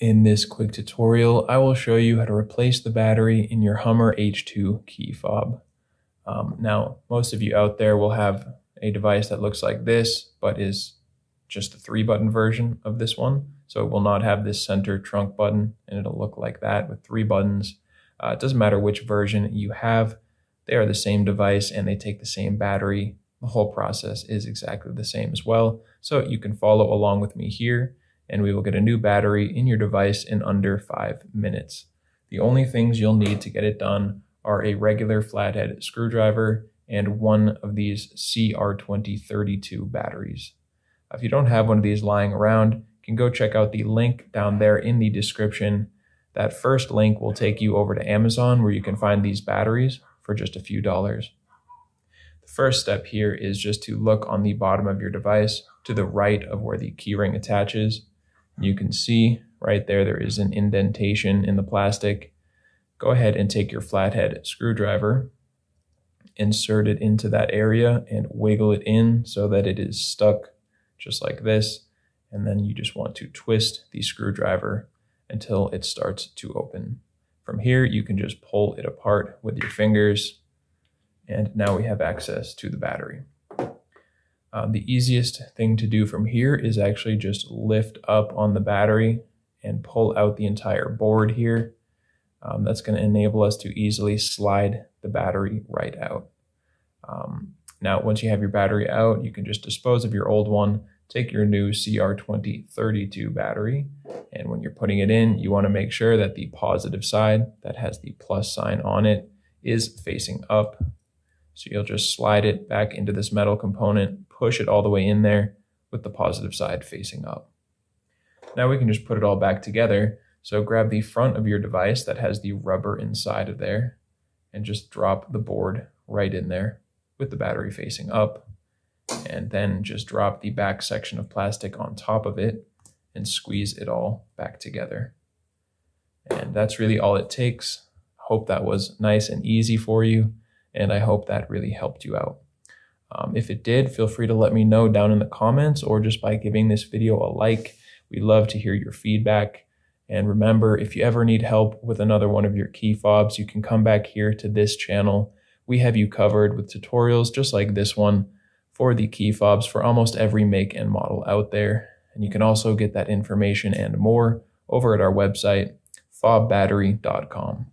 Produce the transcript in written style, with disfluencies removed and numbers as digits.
In this quick tutorial, I will show you how to replace the battery in your Hummer H2 key fob. Now, most of you out there will have a device that looks like this, but is just the 3-button version of this one. So it will not have this center trunk button, and it'll look like that with 3 buttons. It doesn't matter which version you have, they are the same device and they take the same battery. The whole process is exactly the same as well. So you can follow along with me here, and we will get a new battery in your device in under 5 minutes. The only things you'll need to get it done are a regular flathead screwdriver and one of these CR2032 batteries. If you don't have one of these lying around, you can go check out the link down there in the description. That first link will take you over to Amazon, where you can find these batteries for just a few dollars. The first step here is just to look on the bottom of your device to the right of where the keyring attaches. You can see right there is an indentation in the plastic. Go ahead and take your flathead screwdriver, insert it into that area and wiggle it in so that it is stuck just like this. And then you just want to twist the screwdriver until it starts to open. From here, you can just pull it apart with your fingers. And now we have access to the battery. The easiest thing to do from here is actually just lift up on the battery and pull out the entire board here. That's going to enable us to easily slide the battery right out. Now, once you have your battery out, you can just dispose of your old one, take your new CR2032 battery, and when you're putting it in, you want to make sure that the positive side that has the plus sign on it is facing up. So you'll just slide it back into this metal component, push it all the way in there with the positive side facing up. Now we can just put it all back together. So grab the front of your device that has the rubber inside of there and just drop the board right in there with the battery facing up. And then just drop the back section of plastic on top of it and squeeze it all back together. And that's really all it takes. Hope that was nice and easy for you, and I hope that really helped you out. If it did, feel free to let me know down in the comments or just by giving this video a like. We love to hear your feedback. And remember, if you ever need help with another one of your key fobs, you can come back here to this channel. We have you covered with tutorials just like this one for the key fobs for almost every make and model out there. And you can also get that information and more over at our website, FobBattery.com.